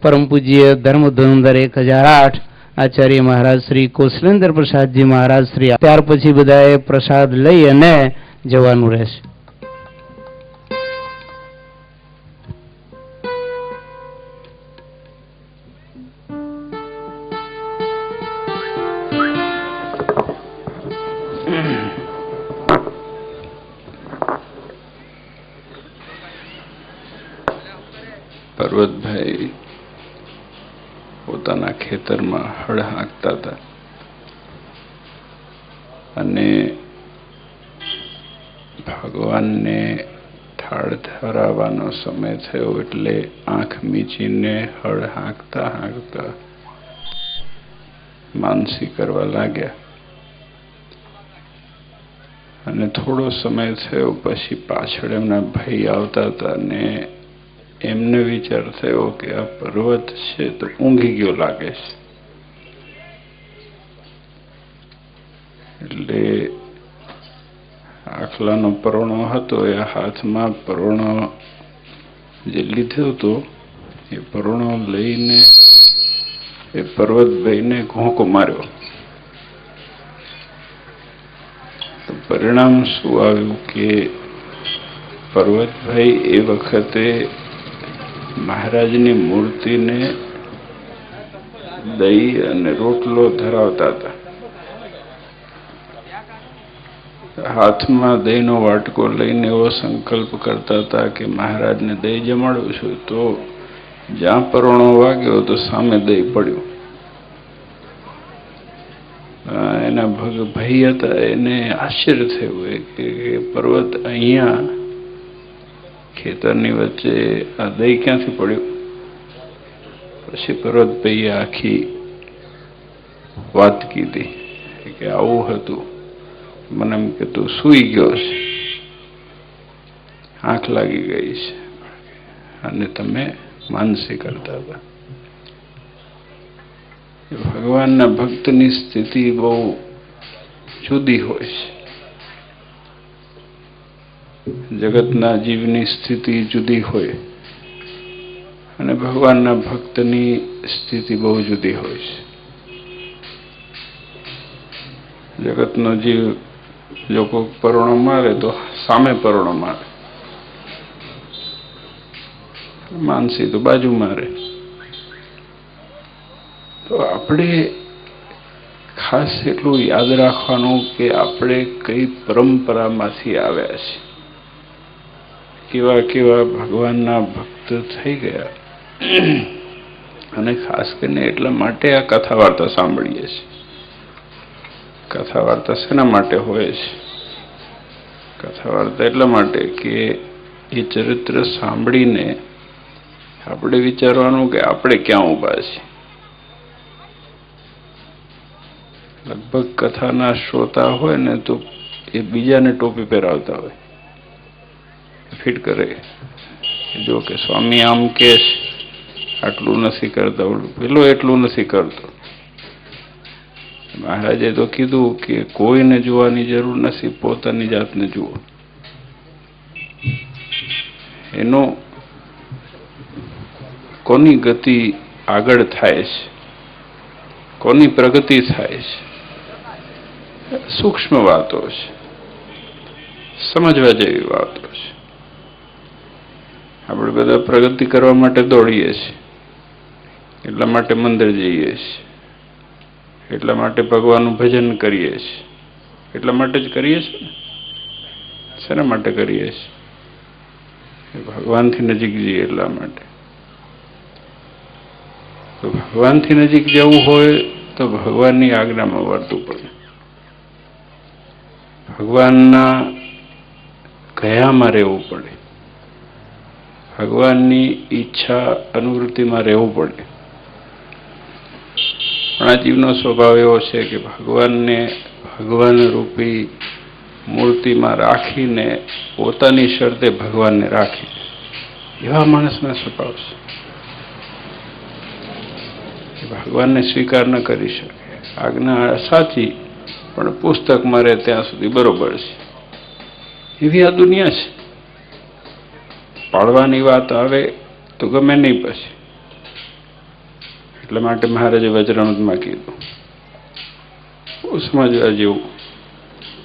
परम पूज्य धर्म धुरंधर 1008 आचार्य महाराज श्री कौशलेन्द्र प्रसाद जी महाराज श्री त्यार पछी बधाए प्रसाद लई अने जवानुं रहेशे। पर्वतभाई પોતાના ખેતરમાં હળ હાંકતા હતા અને ભગવાનને થાળ ધરાવવાનો સમય થયો એટલે આંખ મીચીને હળ હાંકતા હાંકતા માનસી કરવા લાગ્યા અને થોડો સમય થયો પછી પાછળ એમના ભાઈ આવતા હતા અને એમને વિચાર થયો કે આ પર્વત છે તો ઊંઘી ગયો લાગે છે, એટલે આખલાનો પરોણો હતો એ હાથમાં પરોણો જે લીધો હતો એ પરોણો લઈને એ પર્વતભાઈને ઘોંકો માર્યો તો પરિણામ શું આવ્યું કે પર્વતભાઈ એ વખતે મહારાજની મૂર્તિને દહીં અને રોટલો ધરાવતા હતા। હાથમાં દહીંનો વાટકો લઈને એવો સંકલ્પ કરતા હતા કે મહારાજને દહીં જમાડું છું તો જ્યાં પરોણો વાગ્યો તો સામે દહીં પડ્યું। એના ભાઈ હતા એને આશ્ચર્ય થયું કે પર્વત અહીંયા ખેતરની વચ્ચે આ દહીં ક્યાંથી પડ્યું? પછી પર્વતભાઈએ આખી વાત કીધી કે આવું હતું, મને એમ કે તું સૂઈ ગયો છે, આંખ લાગી ગઈ છે અને તમે માનસી કરતા હતા। ભગવાનના ભક્તની સ્થિતિ બહુ જુદી હોય છે, જગતના જીવની સ્થિતિ જુદી હોય અને ભગવાનના ભક્તની સ્થિતિ બહુ જુદી હોય છે। જગતનો જીવ જો કોઈ પરોણો મારે તો સામે પરોણો મારે, માનસી તો બાજુ મારે। તો આપણે ખાસ એટલું યાદ રાખવાનું કે આપણે કઈ પરંપરામાંથી આવ્યા છીએ, કેવા કેવા ભગવાનના ભક્ત થઈ ગયા અને ખાસ કરીને એટલા માટે આ કથા વાર્તા સાંભળીએ છીએ। કથા વાર્તા શેના માટે હોય છે? કથા વાર્તા એટલા માટે કે એ ચરિત્ર સાંભળીને આપણે વિચારવાનું કે આપણે ક્યાં ઊભા છીએ। લગભગ કથાના શ્રોતા હોય ને તો એ બીજાને ટોપી પહેરાવતા હોય, ફિટ કરે, જો કે સ્વામી આમ કે આટલું નથી કરતા, પેલો એટલું નથી કરતો। મહારાજે તો કીધું કે કોઈને જોવાની જરૂર નથી, પોતાની જાતને જુઓ। એનો કોની ગતિ આગળ થાય છે, કોની પ્રગતિ થાય છે, સૂક્ષ્મ વાતો છે, સમજવા જેવી વાતો છે। આપણે બધા પ્રગતિ કરવા માટે દોડીએ છીએ, એટલા માટે મંદિર જઈએ છીએ, એટલા માટે ભગવાનનું ભજન કરીએ છીએ, એટલા માટે જ કરીએ છીએ ને। શેના માટે કરીએ છીએ? ભગવાનથી નજીક જઈએ એટલા માટે। તો ભગવાનથી નજીક જવું હોય તો ભગવાનની આજ્ઞામાં વર્તવું પડે, ભગવાનના કયામાં રહેવું પડે, ભગવાનની ઈચ્છા અનુવૃત્તિમાં રહેવું પડે। પણ આ જીવનો સ્વભાવ એવો છે કે ભગવાનને ભગવાન રૂપી મૂર્તિમાં રાખીને પોતાની શરતે ભગવાનને રાખી, એવા માણસના સ્વભાવ છે। ભગવાનને સ્વીકાર ન કરી શકે, આજ્ઞા સાચી પણ પુસ્તક મારે ત્યાં સુધી બરોબર છે, એવી આ દુનિયા છે। પાળવાની વાત આવે તો ગમે નહીં, પછી એટલા માટે મહારાજે વચનામૃતમાં કીધું, બહુ સમજવા જેવું.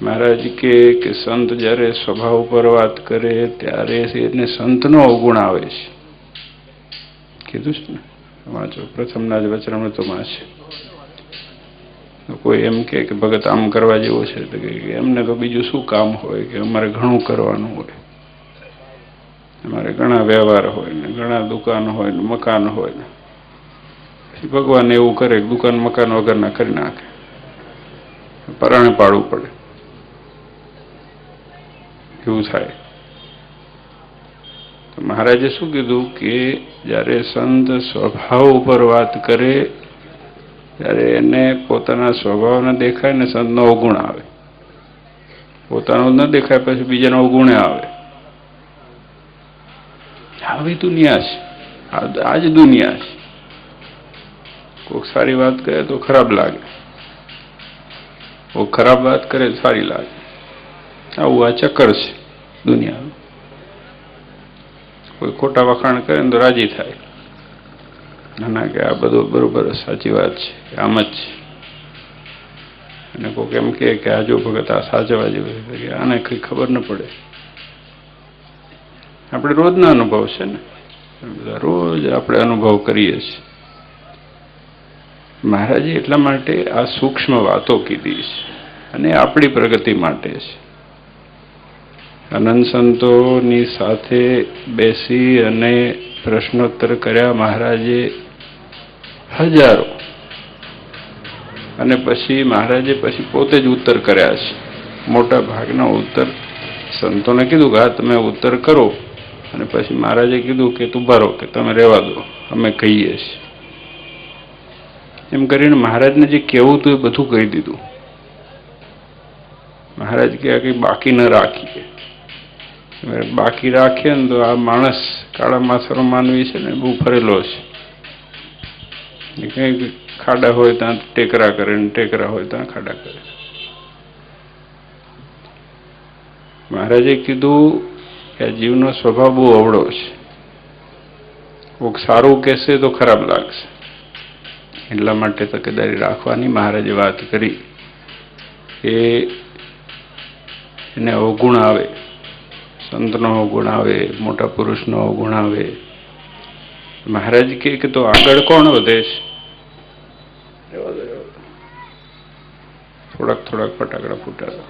મહારાજ કે સંત જ્યારે સ્વભાવ ઉપર વાત કરે ત્યારે એને સંતનો અવગુણ આવે છે. કીધું છે ને, વાંચો પ્રથમના જ વચનામૃતમાં છે. કોઈ એમ કે ભગત આમ કરવા જેવું છે તો કે એમને તો બીજું શું કામ હોય, કે અમારે ઘણું કરવાનું હોય, અમારે ઘણા વ્યવહાર હોય ને ઘણા દુકાન હોય ને મકાન હોય ને, પછી ભગવાન એવું કરે દુકાન મકાન વગરના કરી નાખે, પરાણે પાડવું પડે, એવું થાય. તો મહારાજે શું કીધું કે જ્યારે સંત સ્વભાવ ઉપર વાત કરે ત્યારે એને પોતાના સ્વભાવ ન દેખાય ને સંતનો અવગુણ આવે. પોતાનો ન દેખાય પછી બીજાનો અવગુણે આવે. આવી દુનિયા છે, આ જ દુનિયા છે. કોઈક સારી વાત કરે તો ખરાબ લાગે, કોઈક ખરાબ વાત કરે તો સારી લાગે. આવું આ ચક્કર છે દુનિયાનું. કોઈ ખોટા વખાણ કરે ને તો રાજી થાય, ના કે આ બધું બરોબર સાચી વાત છે, આમ જ છે. અને કોઈક એમ કે આ જો ભગત આ સાચવા જેવું છે, આને કઈ ખબર ન પડે. આપણે રોજના અનુભવ છે ને, બધા રોજ આપણે અનુભવ કરીએ છીએ. મહારાજે એટલા માટે આ સૂક્ષ્મ વાતો કીધી છે અને આપણી પ્રગતિ માટે છે. અનંત સંતોની સાથે બેસી અને પ્રશ્નોત્તર કર્યા મહારાજે હજારો, અને પછી મહારાજે પછી પોતે જ ઉત્તર કર્યા છે. મોટા ભાગના ઉત્તર સંતોને કીધું કે હા તમે ઉત્તર કરો, અને પછી મહારાજે કીધું કે તું ભરો, કે તમે રહેવા દો, અમે કહીએ છીએ. એમ કરીને મહારાજને જે કહેવું હતું એ બધું કહી દીધું. મહારાજ કહે કે બાકી ન રાખીએ. બાકી રાખીએ ને તો આ માણસ કાળા માથાનો માનવી છે ને બહુ ફરેલો છે. કંઈક ખાડા હોય ત્યાં ટેકરા કરે ને ટેકરા હોય ત્યાં ખાડા કરે. મહારાજે કીધું કે આ જીવનો સ્વભાવ બહુ અવળો છે. કોઈક સારું કહેશે તો ખરાબ લાગશે, એટલા માટે તકેદારી રાખવાની મહારાજે વાત કરી. કે એને અવગુણ આવે, સંતનો અવગુણ આવે, મોટા પુરુષનો અવગુણ આવે. મહારાજ કે તો આગળ કોણ વધે છે? થોડાક ફટાકડા ફૂટાતા.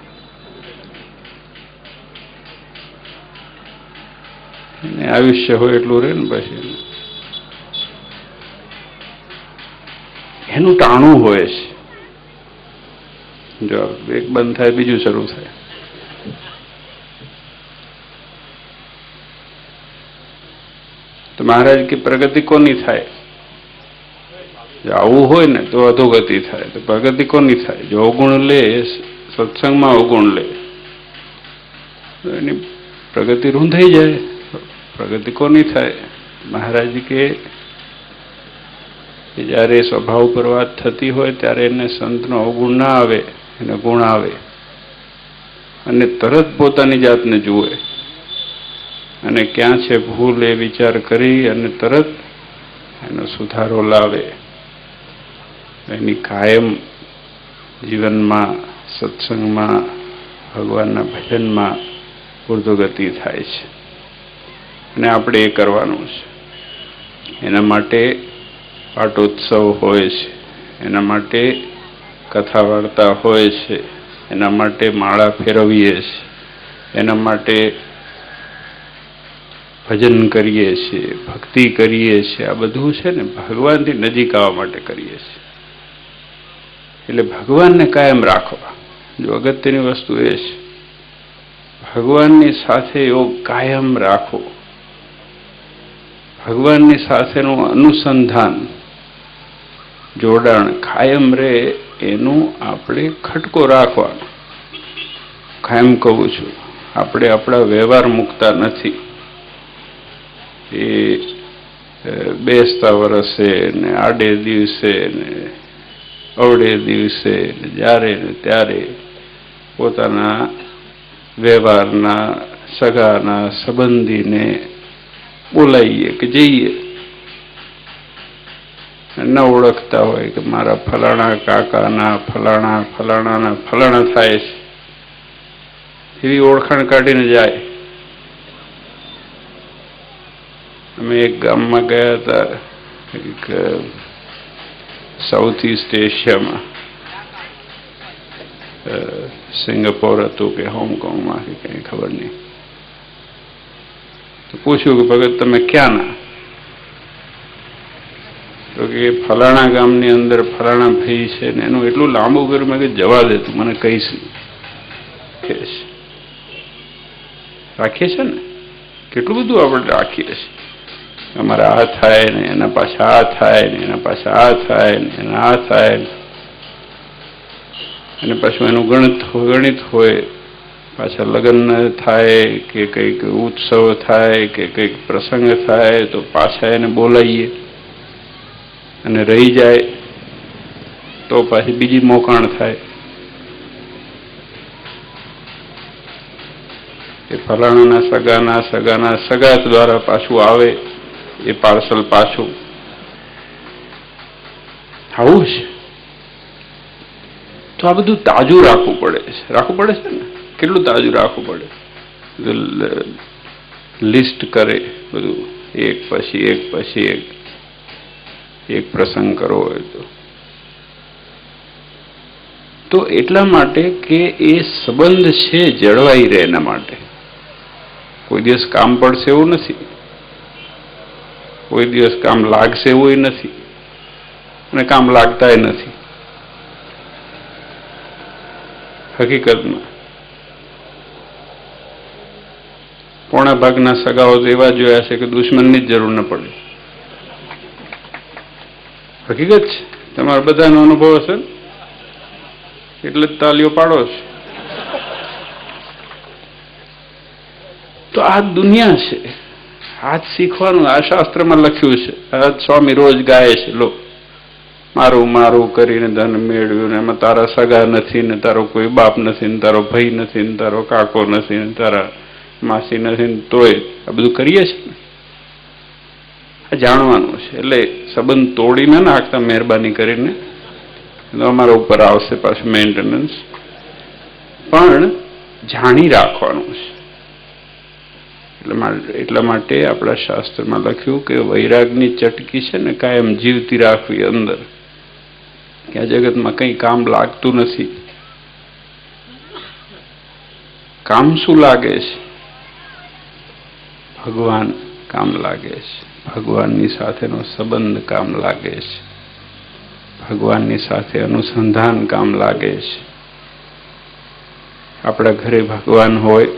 આયુષ્ય હોય એટલું રહે ને પછી એનું ટાણું હોય છે. જો એક બંધ થાય બીજું શરૂ થાય. તો મહારાજ કે પ્રગતિ કોની થાય? જો આવું હોય ને તો અધોગતિ થાય. તો પ્રગતિ કોની થાય? જો અવગુણ લે, સત્સંગમાં અવગુણ લે, તો એની પ્રગતિ રૂંધાઈ જાય. પ્રગતિ કોની થાય? મહારાજ કે જ્યારે સ્વભાવ પર વાત થતી હોય ત્યારે એને સંતનો અવગુણ ના આવે, એને ગુણ આવે, અને તરત પોતાની જાતને જુએ, અને ક્યાં છે ભૂલ એ વિચાર કરી અને તરત એનો સુધારો લાવે. એની કાયમ જીવનમાં, સત્સંગમાં, ભગવાનના ભજનમાં ઉર્ધ્વગતિ થાય છે. અને આપણે એ કરવાનું છે. એના માટે પાટોત્સવ હોય છે, એના માટે કથા વાર્તા હોય છે, એના માટે માળા ફેરવીએ છીએ, એના માટે ભજન કરીએ છીએ, ભક્તિ કરીએ છીએ. આ બધું છે ને ભગવાનથી નજીક આવવા માટે કરીએ છીએ. એટલે ભગવાનને કાયમ રાખવા. જો અગત્યની વસ્તુ એ છે, ભગવાનની સાથે યોગ કાયમ રાખો. ભગવાનની સાથેનું અનુસંધાન, જોડાણ કાયમ રહે એનું આપણે ખટકો રાખવાનો. કાયમ કહું છું, આપણે આપણા વ્યવહાર મૂકતા નથી. એ બેસતા વરસે ને આડે દિવસે ને અવડે દિવસે જ્યારે ને ત્યારે પોતાના વ્યવહારના, સગાના, સંબંધીને બોલાવીએ કે જઈએ. ન ઓળખતા હોય કે મારા ફલાણા કાકાના ફલાણા ફલાણાના ફલાણા થાય છે, એવી ઓળખાણ કાઢીને જાય. અમે એક ગામમાં ગયા હતા, એક સાઉથ ઈસ્ટ એશિયામાં, સિંગાપોર હતું કે હોંગકોંગમાં કે કંઈ ખબર નહીં. તો પૂછ્યું કે ભગત તમે ક્યાંના? તો કે ફલાણા ગામની અંદર ફલાણા ભાઈ છે ને એનું એટલું લાંબુ કર્યું. મેં કે જવા દે, તું મને કહીશ. રાખીએ છે ને, કેટલું બધું આપણે રાખીએ છીએ. અમારે આ થાય ને એના પાછા આ થાય ને એના પાછા આ થાય ને એના આ થાય ને, અને પાછું એનું ગણિત હોય. પાછા લગ્ન થાય કે કંઈક ઉત્સવ થાય કે કંઈક પ્રસંગ થાય તો પાછા એને બોલાવીએ, અને રહી જાય તો પાછી બીજી મોકાણ થાય. એ ફલાણાના સગાના સગાના સગા દ્વારા પાછું આવે એ પાર્સલ પાછું. આવું છે. તો આ બધું તાજું રાખવું પડે છે. ને કેટલું તાજું રાખવું પડે. લિસ્ટ કરે બધું, એક પછી એક પછી એક પ્રસંગ કરવો હોય તો એટલા માટે કે એ સંબંધ છે જળવાઈ રહે એના માટે. કોઈ દિવસ કામ પડશે એવું નથી, કોઈ દિવસ કામ લાગશે એવું નથી, અને કામ લાગતાય નથી. હકીકતમાં પોણા ભાગના સગાઓ તો એવા જોયા છે કે દુશ્મનની જ જરૂર ન પડે. હકીકત છે, તમારા બધાનો અનુભવ હશે, એટલે જ તાલીઓ પાડો છો. તો આ દુનિયા છે, આ જ શીખવાનું. આ શાસ્ત્રમાં લખ્યું છે. આ સ્વામી રોજ ગાય છે, લો મારું મારું કરીને ધન મેળવ્યું ને એમાં તારા સગા નથી ને તારો કોઈ બાપ નથી ને તારો ભાઈ નથી ને તારો કાકો નથી ને તારા માસી નથી ને તોય આ બધું કરીએ છીએ ને. આ જાણવાનું છે. એટલે સંબંધ તોડી ના નાખતા મહેરબાની કરીને, અમારા ઉપર આવશે પાછું મેન્ટેનન્સ, પણ જાણી રાખવાનું છે. એટલા માટે આપણા શાસ્ત્રમાં લખ્યું કે વૈરાગની ચટકી છે ને કાયમ જીવતી રાખવી અંદર, કે આ જગતમાં કંઈ કામ લાગતું નથી. કામ શું લાગે છે? ભગવાન કામ લાગે છે. ભગવાનની સાથેનો સંબંધ કામ લાગે છે. ભગવાનની સાથે અનુસંધાન કામ લાગે છે. આપણા ઘરે ભગવાન હોય,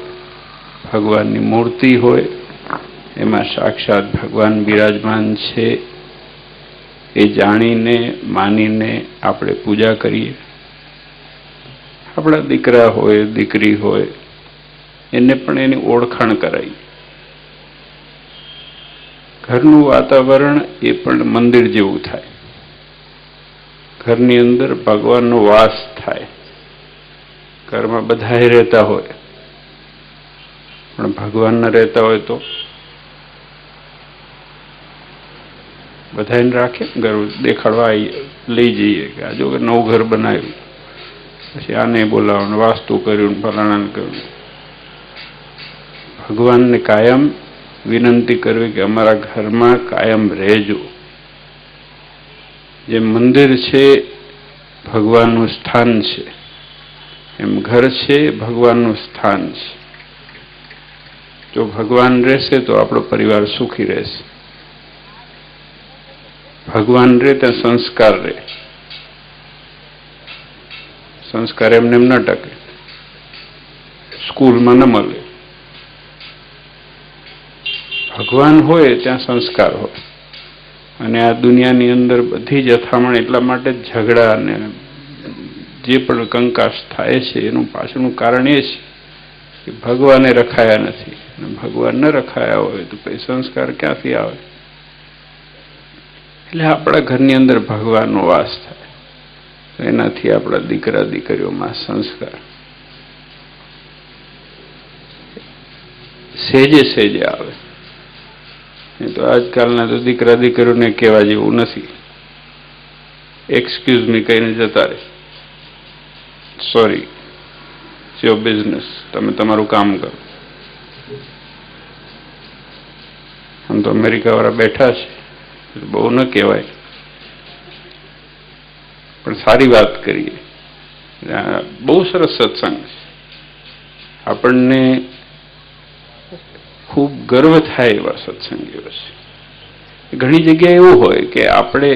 ભગવાનની મૂર્તિ હોય, એમાં સાક્ષાત ભગવાન બિરાજમાન છે એ જાણીને માનીને આપણે પૂજા કરીએ. આપણા દીકરા હોય દીકરી હોય એને પણ એની ઓળખાણ કરાવીએ. ઘરનું વાતાવરણ એ પણ મંદિર જેવું થાય. ઘરની અંદર ભગવાનનો વાસ થાય. ઘરમાં બધાએ રહેતા હોય પણ ભગવાન ન રહેતા હોય તો બધાને રાખે. ઘર દેખાડવા લઈ જઈએ કે આ જો નવું ઘર બનાવ્યું, પછી આને બોલાવવાનું, વાસ્તુ કર્યું, ફલાણાને કર્યું. ભગવાનને કાયમ વિનંતી કરવી કે અમારા ઘરમાં કાયમ રહેજો. જેમ મંદિર છે ભગવાનનું સ્થાન છે, એમ ઘર છે ભગવાનનું સ્થાન છે. જો ભગવાન રહેશે તો આપણો પરિવાર સુખી રહેશે. ભગવાન રહે ત્યાં સંસ્કાર રહે. સંસ્કાર એમને એમ ન ટકે, સ્કૂલમાં ન મળે. ભગવાન હોય ત્યાં સંસ્કાર હોય. અને આ દુનિયાની અંદર બધી જ અથામણ એટલા માટે ઝઘડા અને જે પણ કંકાસ થાય છે એનું પાછળનું કારણ એ છે કે ભગવાને રખાયા નથી. અને ભગવાન ન રખાયા હોય તો પછી સંસ્કાર ક્યાંથી આવે? એટલે આપણા ઘરની અંદર ભગવાનનો વાસ થાય તો એનાથી આપણા દીકરા દીકરીઓમાં સંસ્કાર સહેજે સહેજે આવે. નહીં તો આજકાલના તો દીકરા દીકરીઓને કહેવા જેવું નથી. એક્સક્યુઝ મી કહીને જતા રહે, સોરી યોર બિઝનેસ, તમે તમારું કામ કરો. આમ તો અમેરિકાવાળા બેઠા છે, બહુ ન કહેવાય, પણ સારી વાત કરીએ. બહુ સરસ સત્સંગ છે, આપણને ખૂબ ગર્વ થાય એવા સત્સંગીઓ છે. ઘણી જગ્યાએ એવું હોય કે આપણે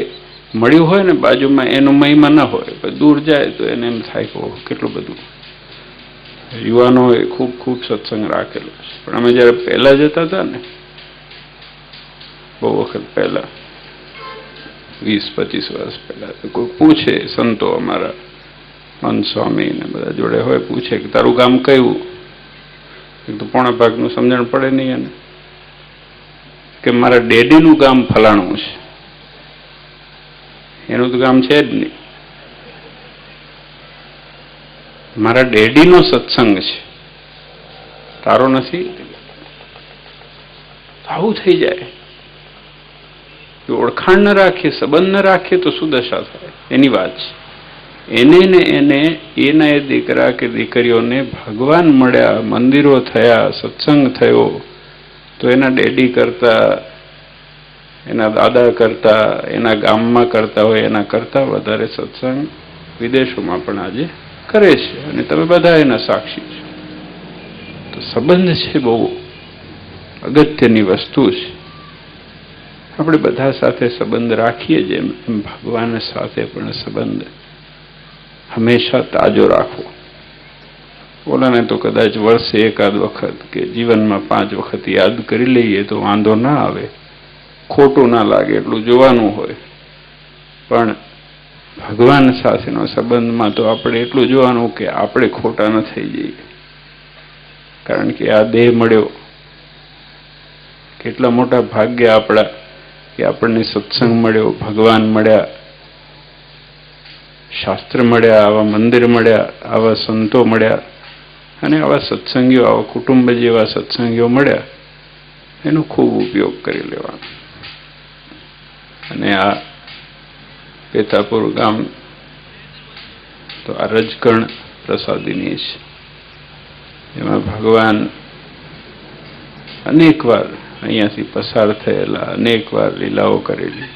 મળ્યું હોય ને બાજુમાં એનો મહિમા ન હોય, પણ દૂર જાય તો એને એમ થાય કે ઓહ કેટલું બધું. યુવાનોએ ખૂબ ખૂબ સત્સંગ રાખેલો છે. પણ અમે જ્યારે પહેલા જતા હતા ને, બહુ વખત પહેલા, 20-25 વર્ષ પહેલા, તો કોઈ પૂછે, સંતો અમારા મન સ્વામી ને બધા જોડે હોય, પૂછે કે તારું ગામ કયું, તો પોણા ભાગનું સમજણ પડે નહીં એને, કે મારા ડેડીનું ગામ ફલાણું છે, એનું તો ગામ છે જ નહીં. મારા ડેડીનો સત્સંગ છે, તારો નથી. આવું થઈ જાય. ઓળખાણ ન રાખીએ, સંબંધ ન રાખીએ તો શું દશા થાય એની વાત છે. એને ને એને એના એ દીકરા કે દીકરીઓને ભગવાન મળ્યા, મંદિરો થયા, સત્સંગ થયો, તો એના ડેડી કરતા, એના દાદા કરતા, એના ગામમાં કરતા હોય એના કરતા વધારે સત્સંગ વિદેશોમાં પણ આજે કરે છે, અને તમે બધા એના સાક્ષી છો. તો સંબંધ છે બહુ અગત્યની વસ્તુ છે. આપણે બધા સાથે સંબંધ રાખીએ જેમ એમ ભગવાન સાથે પણ સંબંધ હંમેશા તાજો રાખવો. ઓલાને તો કદાચ વર્ષે એકાદ વખત કે જીવનમાં 5 વખત યાદ કરી લઈએ તો વાંધો ના આવે, ખોટું ના લાગે, એટલું જોવાનું હોય. પણ ભગવાન સાથેનો સંબંધમાં તો આપણે એટલું જોવાનું કે આપણે ખોટા ન થઈ જઈએ. કારણ કે આ દેહ મળ્યો, કેટલા મોટા ભાગ્ય આપણા કે આપણને સત્સંગ મળ્યો, ભગવાન મળ્યા, શાસ્ત્ર મળ્યા, આવા મંદિર મળ્યા, આવા સંતો મળ્યા, અને આવા સત્સંગીઓ, આવા કુટુંબ જેવા સત્સંગીઓ મળ્યા, એનો ખૂબ ઉપયોગ કરી લેવાનો. અને આ પેતાપુર ગામ તો આ રજકણ પ્રસાદીની છે, એમાં ભગવાન અનેક વાર અહીંયાથી પસાર થયેલા, અનેક વાર લીલાઓ કરેલી.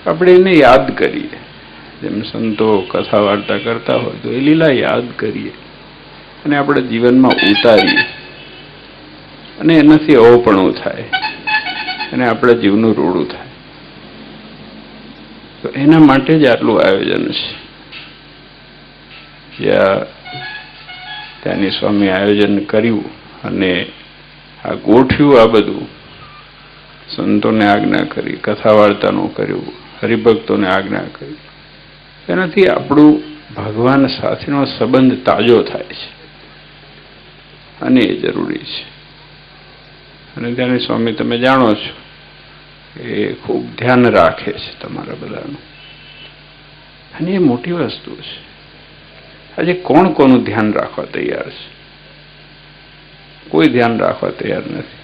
આપણે એને યાદ કરીએ, જેમ સંતો કથા વાર્તા કરતા હોય તો એ લીલા યાદ કરીએ અને આપણે જીવનમાં ઉતારીએ, અને એનાથી અવપણું થાય અને આપણા જીવનું રોડું થાય. તો એના માટે જ આટલું આયોજન છે. ત્યાંની સ્વામી આયોજન કર્યું અને આ ગોઠવ્યું, આ બધું સંતોને આજ્ઞા કરી, કથા વાર્તાનું કર્યું, હરિભક્તોને આજ્ઞા કરી. એનાથી આપણું ભગવાન સાથેનો સંબંધ તાજો થાય છે, અને એ જરૂરી છે. અને ત્યાંની સ્વામી તમે જાણો છો એ ખૂબ ધ્યાન રાખે છે તમારા બધાનું, અને એ મોટી વસ્તુ છે. આજે કોણ કોનું ધ્યાન રાખવા તૈયાર છે? કોઈ ધ્યાન રાખવા તૈયાર નથી.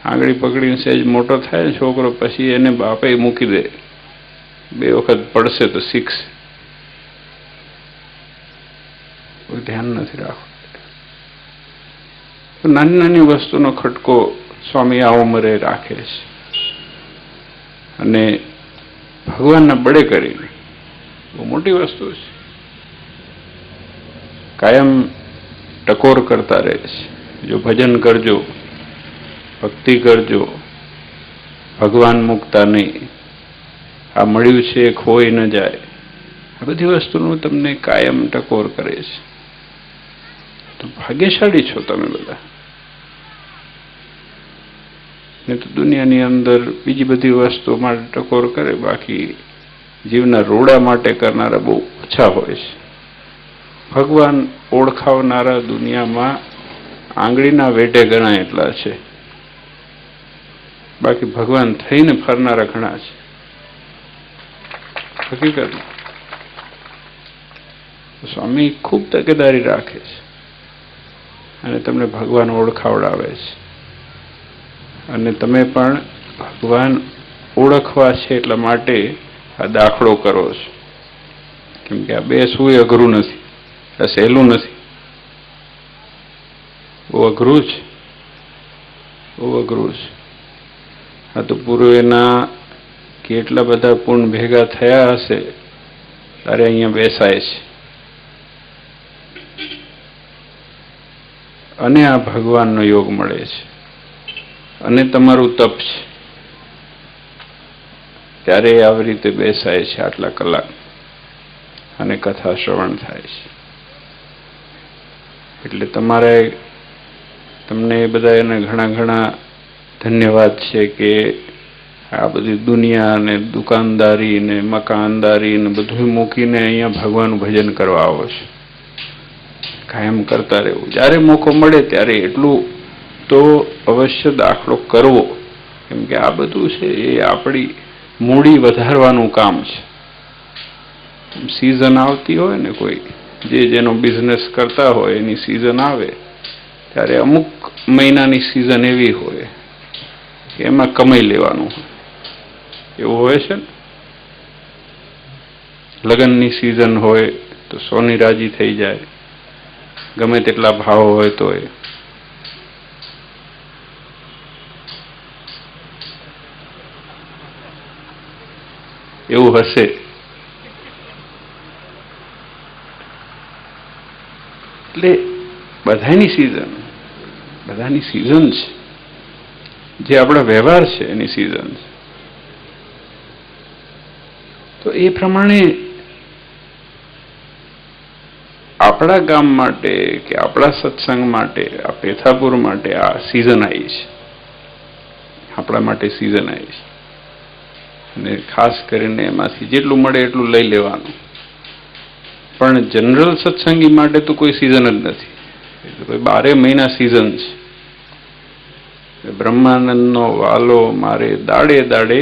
આંગળી પકડીને સહેજ મોટો થાય ને છોકરો, પછી એને બાપે મૂકી દે, 2 વખત પડશે તો શીખશે. કોઈ ધ્યાન નથી રાખવા. નાની નાની વસ્તુનો ખટકો સ્વામી આ ઉંમરે રાખે છે, અને ભગવાનના બળે કરીને બહુ મોટી વસ્તુ છે. કાયમ ટકોર કરતા રહે છે, જો ભજન કરજો, ભક્તિ કરજો, ભગવાન મૂકતા નહીં, આ મળ્યું છે ખોઈ ન જાય, આ બધી વસ્તુનું તમને કાયમ ટકોર કરે છે. તો ભાગ્યશાળી છો તમે બધા. ને તો દુનિયાની અંદર બીજી બધી વસ્તુઓ માટે ટકોર કરે, બાકી જીવના રોડા માટે કરનારા બહુ ઓછા હોય છે. ભગવાન ઓળખાવનારા દુનિયામાં આંગળીના વેઢે ગણાય એટલા છે, બાકી ભગવાન થઈને ફરનારા ઘણા છે. હકીકત સ્વામી ખૂબ તકેદારી રાખે છે અને તમને ભગવાન ઓળખાવડાવે છે, અને તમે પણ ભગવાન ઓળખવા છે એટલા માટે આ દાખલો કરો છો, કેમ કે આ બેસવું એ અઘરું નથી, આ સહેલું નથી, બહુ અઘરું છે, બહુ અઘરું છે. આ તો પૂર્વેના કેટલા બધા પૂર્ણ ભેગા થયા હશે ત્યારે અહીંયા બેસાય છે. અને આ ભગવાનનો યોગ મળે છે અને તમારું તપ છે ત્યારે આવી રીતે બેસાય છે આટલા કલાક અને કથા શ્રવણ થાય છે. એટલે તમારે તમને એ બધાને ઘણા ઘણા ધન્યવાદ છે કે આ બધી દુનિયા ને દુકાનદારી ને મકાનદારી ને બધું મૂકીને અહીંયા ભગવાનનું ભજન કરવા આવો છો. કાયમ કરતા રહેવું, જ્યારે મોકો મળે ત્યારે એટલું તો અવશ્ય દાખલો કરવો, કેમ કે આ બધું છે એ આપણી મૂડી વધારવાનું કામ છે. સિઝન આવતી હોય ને, કોઈ જેનો બિઝનેસ કરતા હોય એની સિઝન આવે ત્યારે અમુક મહિનાની સિઝન એવી હોય કે એમાં કમાઈ લેવાનું હોય, એવું હોય છે ને. લગ્નની સિઝન હોય તો સોની રાજી થઈ જાય, ગમે તેટલા ભાવ હોય તો એવું હશે. એટલે બધાની સિઝન છે, જે આપણા વ્યવહાર છે એની સિઝન છે. તો એ પ્રમાણે આપણા ગામ માટે કે આપણા સત્સંગ માટે, આ પેથાપુર માટે આ સિઝન આવી છે, આપણા માટે સિઝન આવી છે. અને ખાસ કરીને એમાંથી જેટલું મળે એટલું લઈ લેવાનું. પણ જનરલ સત્સંગી માટે તો કોઈ સિઝન જ નથી, કોઈ 12 મહિના સિઝન છે. બ્રહ્માનંદનો વાલો મારે દાડે દાડે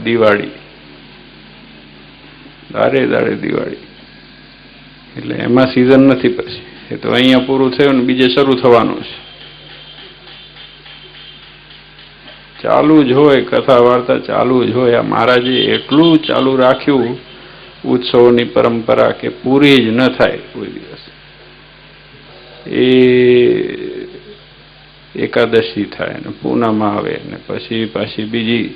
દિવાળી, દાડે દાડે દિવાળી. એટલે એમાં સિઝન નથી. પછી એ તો અહીંયા પૂરું થયું ને બીજે શરૂ થવાનું છે. ચાલુ જ હોય, કથા વાર્તા ચાલુ જ હોય. આ મહારાજે એટલું ચાલુ રાખ્યું ઉત્સવોની પરંપરા કે પૂરી જ ન થાય કોઈ દિવસ. એ એકાદશી થાય ને પૂનમ આવે ને પછી પાછી બીજી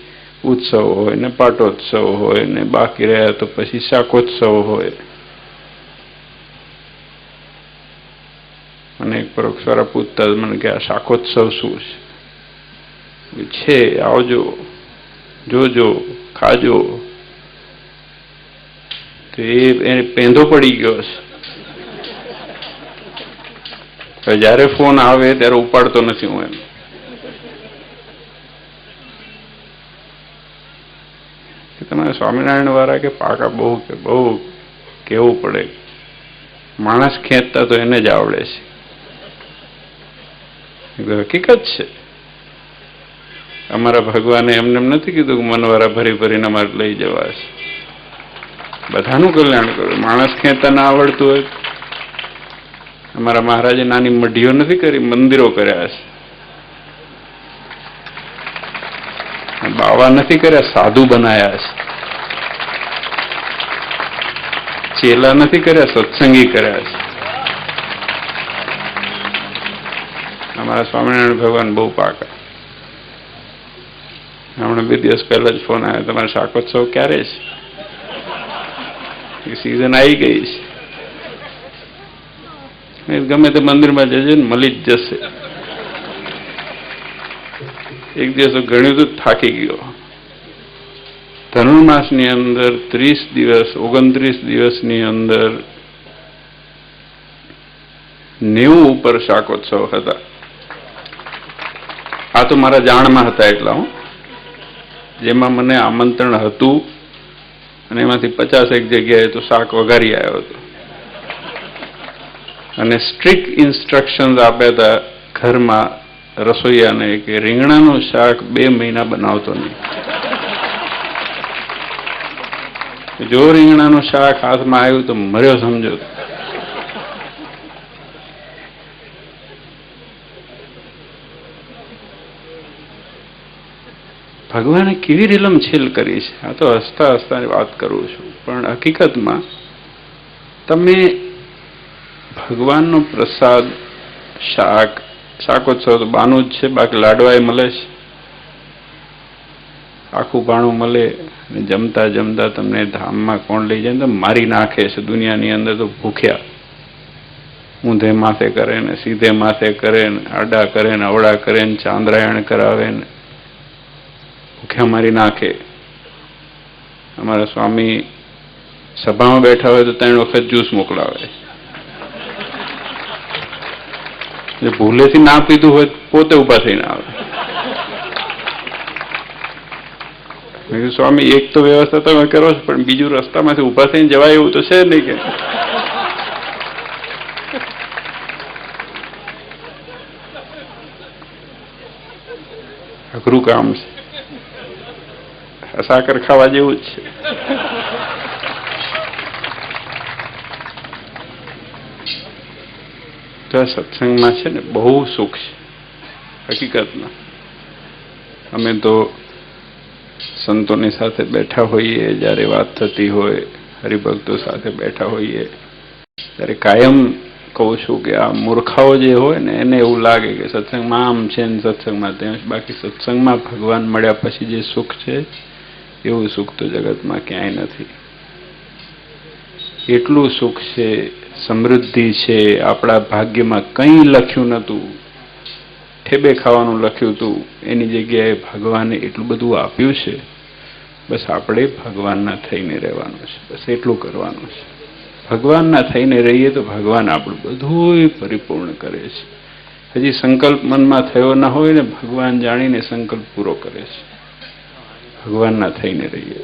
ઉત્સવ હોય ને પાટોત્સવ હોય ને બાકી રહ્યા તો પછી શાકોત્સવ હોય. મને એક પરોક્ષવાળા પૂછતા મને કે આ શાકોત્સવ શું છે? આવજો, જોજો, ખાજો. તો એને પેંધો પડી ગયો છે. જયારે ફોન આવે ત્યારે ઉપાડતો નથી હું. એમ તમારે સ્વામિનારાયણ વાળા કે પાકા બહુ કેવું પડે. માણસ ખેંચતા તો એને જ આવડે છે. હકીકત છે. અમારા ભગવાને એમને એમ નથી કીધું કે મનવારા ભરી ભરીને અમારે લઈ જવા છે. બધાનું કલ્યાણ કર્યું. માણસ ખેંચતા ના આવડતું હોય. અમારા મહારાજે નાની મઢીઓ નથી કરી, મંદિરો કર્યા છે. બાવા નથી કર્યા, સાધુ બનાયા છે. ચેલા નથી કર્યા, સત્સંગી કર્યા છે. અમારા સ્વામિનારાયણ ભગવાન બહુ પાકા. હમણાં 2 દિવસ પહેલા જ ફોન આવ્યો, તમારે શાકોત્સવ ક્યારે છે? એ સિઝન આવી ગઈ છે. ગમે તે મંદિરમાં જજે ને મળી જ જશે. એક દિવસ ગણ્યું તો થાકી ગયો. ધનુર્માસની અંદર 30 દિવસ 29 દિવસની અંદર 90 ઉપર શાકોત્સવ હતા. આ તો મારા જાણમાં હતા એટલા જેમાં મને આમંત્રણ હતું અને એમાંથી 50 જગ્યાએ તો શાક વઘારી આવ્યો હતો. અને સ્ટ્રિક્ટ ઇન્સ્ટ્રક્શન્સ આપ્યા હતા ઘરમાં રસોઈયાને કે રીંગણાનું શાક 2 મહિના બનાવતો નહીં. જો રીંગણાનું શાક હાથમાં આવ્યું તો મર્યો સમજો. ભગવાને કેવી રીલમછીલ કરી છે. આ તો હસતા હસતાની વાત કરું છું, પણ હકીકતમાં તમે ભગવાનનો પ્રસાદ શાકોત્સવ તો બાનું જ છે, બાકી લાડવાય મળે છે, આખું બાણું મળે. અને જમતા જમતા તમને ધામમાં કોણ લઈ જાય તો મારી નાખે છે. દુનિયાની અંદર તો ભૂખ્યા ઊંધે માથે કરે ને સીધે માથે કરે ને આડા કરે ને અવળા કરે ને ચાંદ્રાયણ કરાવે ને ભૂખ્યા મારી નાખે. અમારા સ્વામી સભામાં બેઠા હોય તો 3 વખત જ્યુસ મોકલાવે. જે ભૂલેથી ના પીધું હોય પોતે ઉભા થઈને આવે. મેં કીધું સ્વામી એક તો વ્યવસ્થા તમે કરો છો, પણ બીજું રસ્તામાંથી ઉભા થઈને જવાય એવું તો છે નહીં. કે અઘરું કામ છે. સાકર ખાવા જેવું જ છે. તો આ સત્સંગમાં છે ને બહુ સુખ છે હકીકતમાં. અમે તો સંતોની સાથે બેઠા હોઈએ, જ્યારે વાત થતી હોય, હરિભક્તો સાથે બેઠા હોઈએ, ત્યારે કાયમ કહું છું કે આ મૂર્ખાઓ જે હોય ને એને એવું લાગે કે સત્સંગમાં આમ છે ને સત્સંગમાં તેમ. બાકી સત્સંગમાં ભગવાન મળ્યા પછી જે સુખ છે એવું સુખ તો જગતમાં ક્યાંય નથી. એટલું સુખ છે, સમૃદ્ધિ છે. આપણા ભાગ્યમાં કંઈ લખ્યું નહોતું, ઠેબે ખાવાનું લખ્યું હતું, એની જગ્યાએ ભગવાને એટલું બધું આપ્યું છે. બસ આપણે ભગવાનના થઈને રહેવાનું છે, બસ એટલું કરવાનું છે. ભગવાનના થઈને રહીએ તો ભગવાન આપણું બધું પરિપૂર્ણ કરે છે. હજી સંકલ્પ મનમાં થયો ના હોય ને ભગવાન જાણીને સંકલ્પ પૂરો કરે છે. ભગવાનના થઈને રહીએ.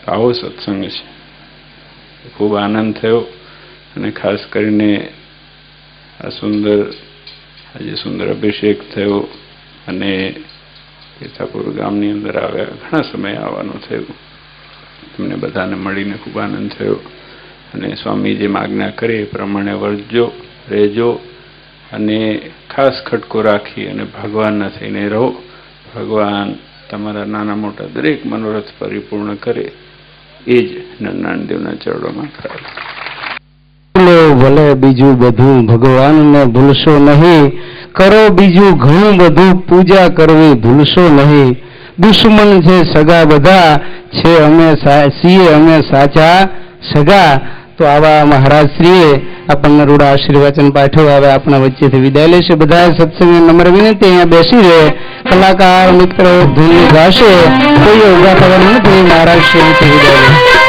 આવો સત્સંગ છે. ખૂબ આનંદ થયો. અને ખાસ કરીને આ આજે સુંદર અભિષેક થયો અને પિતાપુર ગામની અંદર આવ્યા. ઘણા સમય આવવાનું થયું. તમને બધાને મળીને ખૂબ આનંદ થયો. અને સ્વામી જેમ આજ્ઞા કરે એ પ્રમાણે વર્તજો, રહેજો અને ખાસ ખટકો રાખી અને ભગવાનના થઈને રહો. ભગવાન તમારા નાના મોટા દરેક મનોરથ પરિપૂર્ણ કરે એ જ નરનાણદેવના ચરણોમાં પ્રાર્થના. ભલે બીજું બધું ભગવાનને ભૂલશો નહીં, કરો બીજું ઘણું બધું, પૂજા કરવી ભૂલશો નહીં. દુશ્મન છે સગા બધા, છે અમે છીએ અમે સાચા સગા. તો આવા મહારાજશ્રીએ આપણને રૂડા આશીર્વચન પાઠવ્યા. હવે આપણા વચ્ચેથી વિદાય લેશે. બધા સત્સંગને નમ્ર વિનંતી, અહીંયા બેસી રહે. કલાકાર મિત્રો ધૂન ગાશે, કોઈ ઉભા થવાનું નથી. મહારાજ શ્રીથી વિદાય લે.